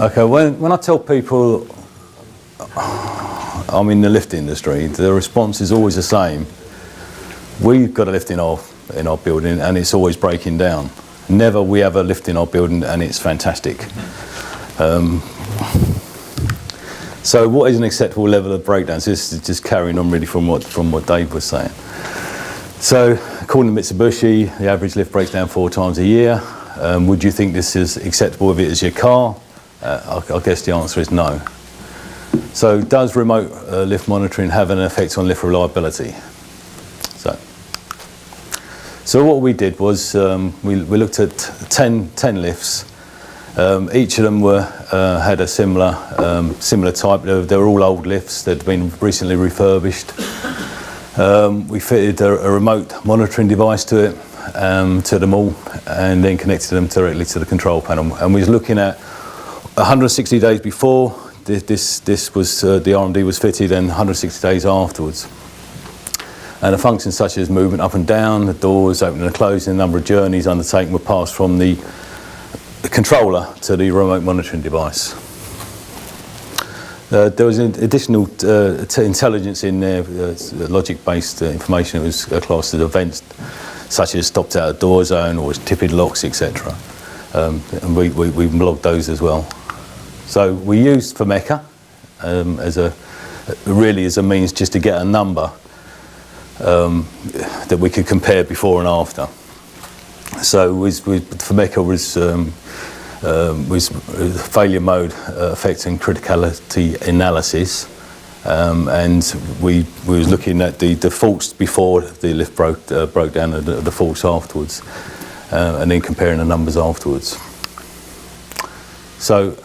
Okay, when I tell people I'm in the lift industry, the response is always the same. We've got a lift in our building and it's always breaking down. Never we have a lift in our building and it's fantastic. So what is an acceptable level of breakdowns? This is just carrying on really from what Dave was saying. So according to Mitsubishi, the average lift breaks down 4 times a year. Would you think this is acceptable if it is your car? I guess the answer is no. So does remote lift monitoring have an effect on lift reliability? So what we did was we looked at 10 lifts. Each of them had a similar type. They were all old lifts that had been recently refurbished. We fitted a remote monitoring device to it, to them all, and then connected them directly to the control panel. And we was looking at 160 days before this was the RMD was fitted, and 160 days afterwards. And the functions such as movement up and down, the doors opening and closing, the number of journeys undertaken were passed from the controller to the remote monitoring device. There was an additional intelligence in there, logic-based information. It was classed as events such as stopped out of door zone or tipping locks, etc. And we logged those as well. So we used Formeca as a means just to get a number that we could compare before and after. So Formeca was failure mode affecting criticality analysis, and we was looking at the faults before the lift broke down and the faults afterwards, and then comparing the numbers afterwards. So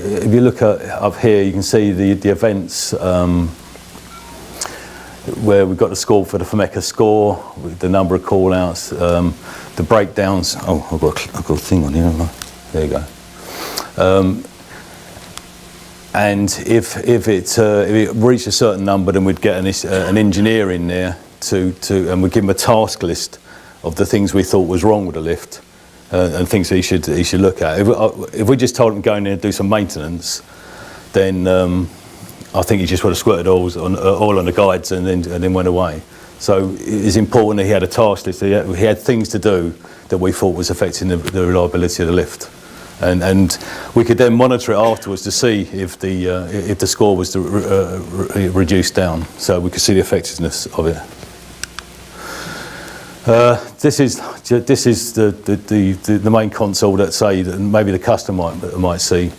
if you look up here, you can see the events where we've got the score for the Formeca score, the number of call-outs, the breakdowns. Oh, I've got a thing on here, haven't I? There you go. And if it reached a certain number, then we'd get an engineer in there and we'd give him a task list of the things we thought was wrong with the lift. And things that he should look at. If we just told him to go in there and do some maintenance, then I think he just would have squirted oil on the guides and then went away. So it's important that he had a task list. He had things to do that we thought was affecting the reliability of the lift, and we could then monitor it afterwards to see if the score was reduced down, so we could see the effectiveness of it. This is the main console that maybe the customer might see.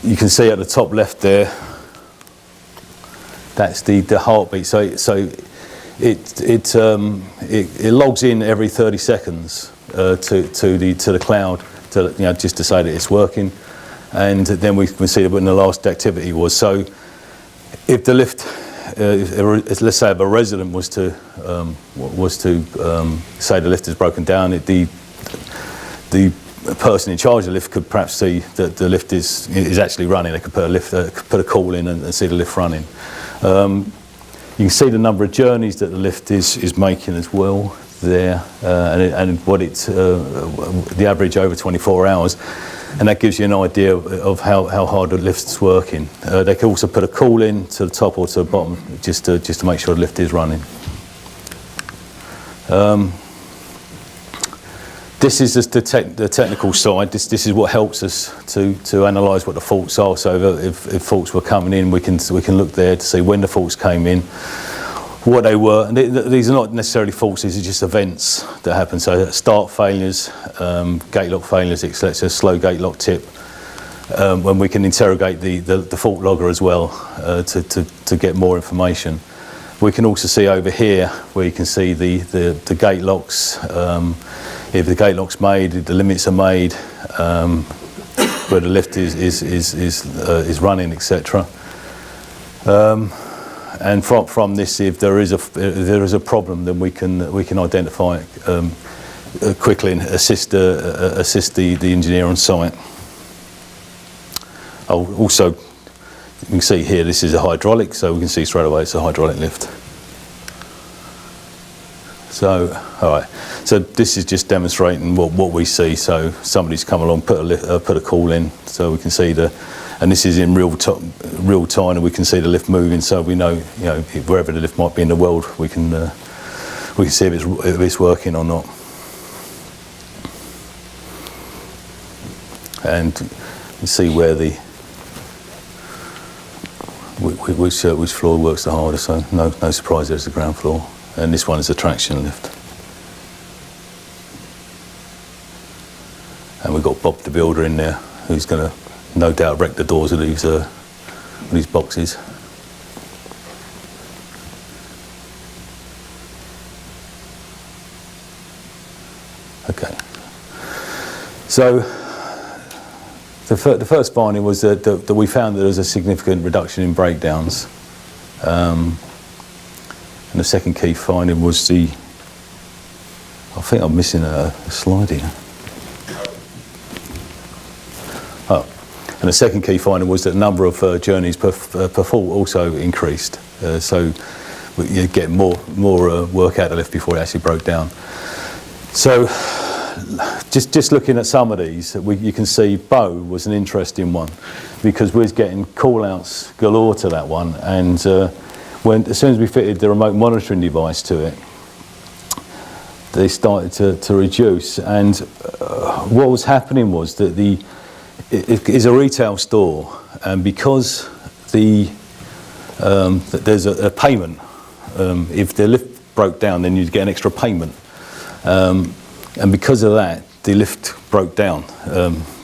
You can see at the top left there. That's the heartbeat. So it logs in every 30 seconds to the cloud just to say that it's working, and then we can see when the last activity was. So if the lift. Let's say if a resident was to say the lift is broken down, the person in charge of the lift could perhaps see that the lift is actually running. They could put a call in and see the lift running. You can see the number of journeys that the lift is making as well there, and what the average over 24 hours. And that gives you an idea of how hard the lift's working. They can also put a call in to the top or to the bottom just to make sure the lift is running. This is just the technical side. This is what helps us to analyse what the faults are. So if faults were coming in, we can look there to see when the faults came in, what they were. And these are not necessarily faults, these are just events that happen. So start failures, gate lock failures, etc., slow gate lock tip, when we can interrogate the fault logger as well to get more information. We can also see over here where you can see the gate locks, if the gate lock's made, if the limits are made, where the lift is running, etc. And from this, if there is a problem, then we can identify it quickly and assist the engineer on site. Also, you can see here this is a hydraulic, so we can see straight away it's a hydraulic lift. So, all right. So this is just demonstrating what we see. So somebody's come along, put a call in, so we can see and this is in real time, and we can see the lift moving. So we know, wherever the lift might be in the world, we can see if it's working or not. And you see where which floor works the hardest. So no surprise, there's the ground floor. And this one is a traction lift. And we've got Bob the builder in there, who's going to no doubt wreck the doors of these boxes. Okay. So the first finding was that we found that there was a significant reduction in breakdowns. And the second key finding was I think I'm missing a slide here. Oh, and the second key finding was that the number of journeys per fault also increased. So you get more work out of the lift before it actually broke down. So just looking at some of these, you can see Bow was an interesting one, because we was getting call-outs galore to that one, and as soon as we fitted the remote monitoring device to it, they started to reduce. And what was happening was that it is a retail store, and because there's a payment, if the lift broke down, then you'd get an extra payment. And because of that, the lift broke down.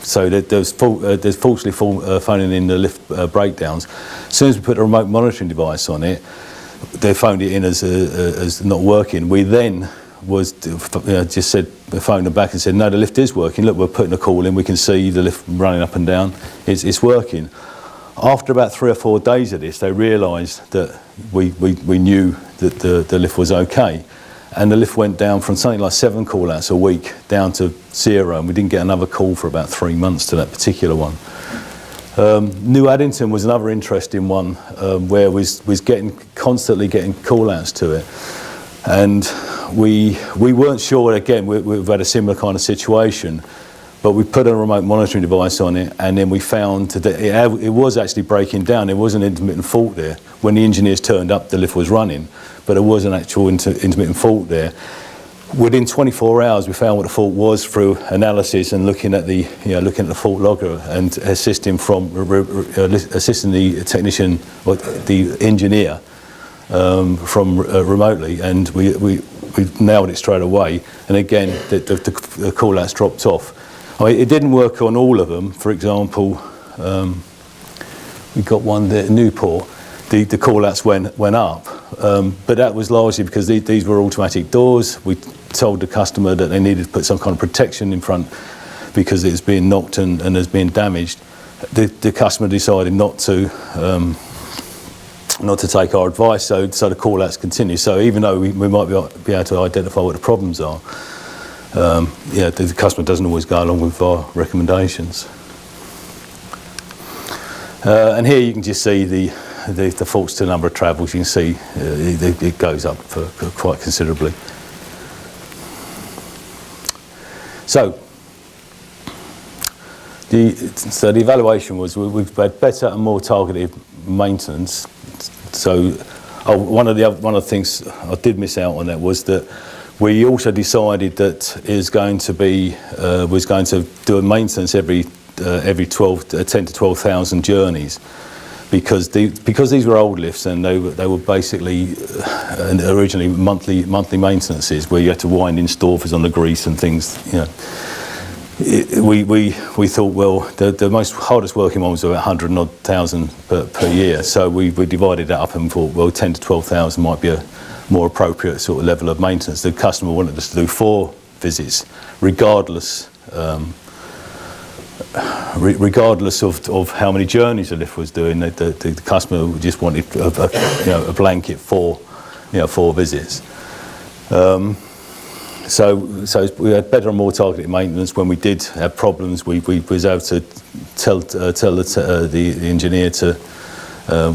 So there's falsely phoning in the lift breakdowns. As soon as we put a remote monitoring device on it, they phoned it in as not working. We then just said, phoned them back and said, no, the lift is working. Look, we're putting a call in. We can see the lift running up and down. It's working. After about 3 or 4 days of this, they realised that we knew that the lift was okay. And the lift went down from something like 7 call-outs a week down to 0, and we didn't get another call for about 3 months to that particular one. New Addington was another interesting one, where we was constantly getting call-outs to it, and we weren't sure. Again, we've had a similar kind of situation, but we put a remote monitoring device on it, and then we found that it was actually breaking down. There was an intermittent fault there. When the engineers turned up, the lift was running, but there was an actual intermittent fault there. Within 24 hours, we found what the fault was through analysis and looking at the fault logger and assisting the technician or the engineer from remotely, and we nailed it straight away. And again, the call-outs dropped off. I mean, it didn't work on all of them. For example, we got one there at Newport. The call-outs went up, but that was largely because these were automatic doors. We told the customer that they needed to put some kind of protection in front because it's being knocked and has been damaged. The customer decided not to take our advice, so the call-outs continue. So even though we might be able to identify what the problems are, the customer doesn't always go along with our recommendations. And here you can just see the faults to the number of travels. You can see it goes up for quite considerably. So the evaluation was we've had better and more targeted maintenance. So one of the things I did miss out on that was that we also decided that it was going to do a maintenance every 10 to 12,000 journeys. Because these were old lifts, and they were basically originally monthly maintenances where you had to wind in stores on the grease and things. We thought, well, the most hardest working one was about 100,000 per year. So we divided that up and thought, well, 10 to 12,000 might be a more appropriate sort of level of maintenance. The customer wanted us to do 4 visits, regardless of how many journeys the lift was doing. The customer just wanted a blanket 4 visits. So we had better and more targeted maintenance. When we did have problems, we was able to tell the engineer to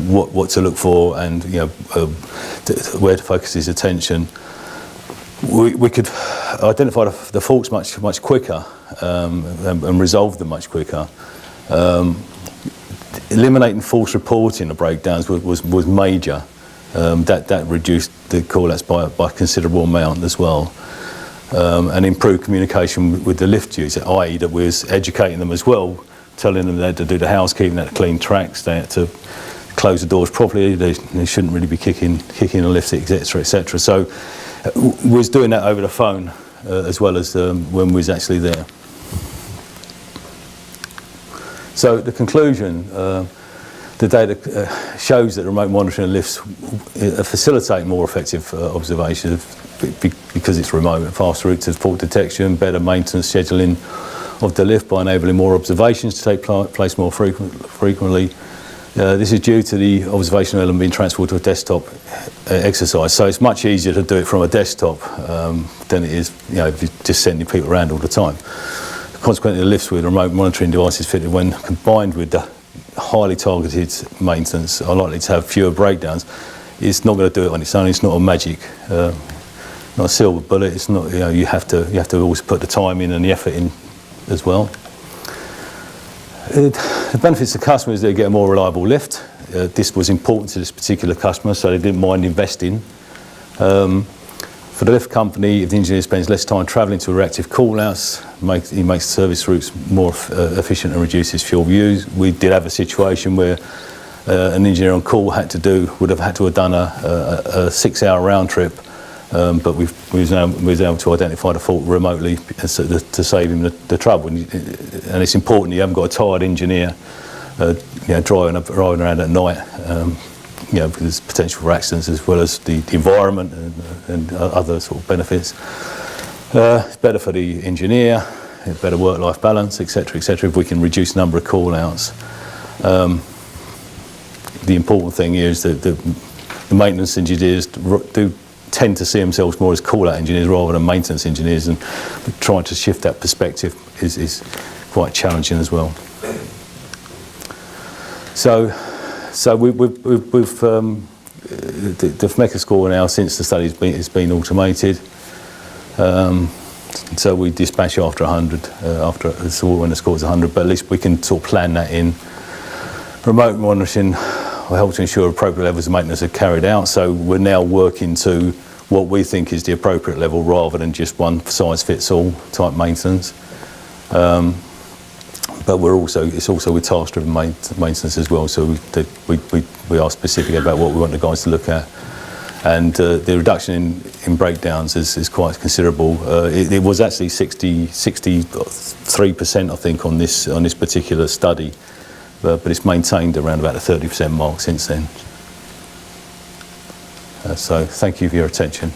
what to look for and where to focus his attention. we could identify the faults much quicker and resolve them much quicker. Eliminating false reporting of breakdowns was major. That reduced the call-outs by a considerable amount as well. And improved communication with the lift user, i.e. that we was educating them as well, telling them they had to do the housekeeping, they had to clean tracks, they had to close the doors properly, they shouldn't really be kicking the lifts, etc., etc. So we was doing that over the phone as well as when we was actually there. So the conclusion, the data shows that remote monitoring of lifts facilitate more effective observation because it's remote, faster routes of fault detection, better maintenance scheduling of the lift by enabling more observations to take place more frequently. This is due to the observation element being transported to a desktop exercise. So it's much easier to do it from a desktop than it is, if you're just sending people around all the time. Consequently, the lifts with remote monitoring devices fitted, when combined with the highly targeted maintenance, are likely to have fewer breakdowns. It's not going to do it on its own. It's not a magic, not a silver bullet. It's not. You have to always put the time in and the effort in as well. The benefits to customers is they get a more reliable lift. This was important to this particular customer, so they didn't mind investing. For the lift company, if the engineer spends less time travelling to reactive call-outs, he makes service routes more efficient and reduces fuel use. We did have a situation where an engineer on call would have had to have done a 6-hour round trip, but we was able to identify the fault remotely to save him the trouble. And it's important you haven't got a tired engineer driving around at night. Because there's potential for accidents as well as the environment and other sort of benefits. It's better for the engineer, better work-life balance, etc., etc. If we can reduce the number of call-outs. The important thing here is that the maintenance engineers do tend to see themselves more as call-out engineers rather than maintenance engineers, and trying to shift that perspective is quite challenging as well. So we've the FMECA score now, since the study has been automated. So we dispatch after 100, when the score is 100, but at least we can sort of plan that in. Remote monitoring will help to ensure appropriate levels of maintenance are carried out. So we're now working to what we think is the appropriate level rather than just one size fits all type maintenance. But it's also with task-driven maintenance as well. So we are specific about what we want the guys to look at, and the reduction in breakdowns is quite considerable. It was actually 63%, I think, on this particular study, but it's maintained around about the 30% mark since then. So thank you for your attention.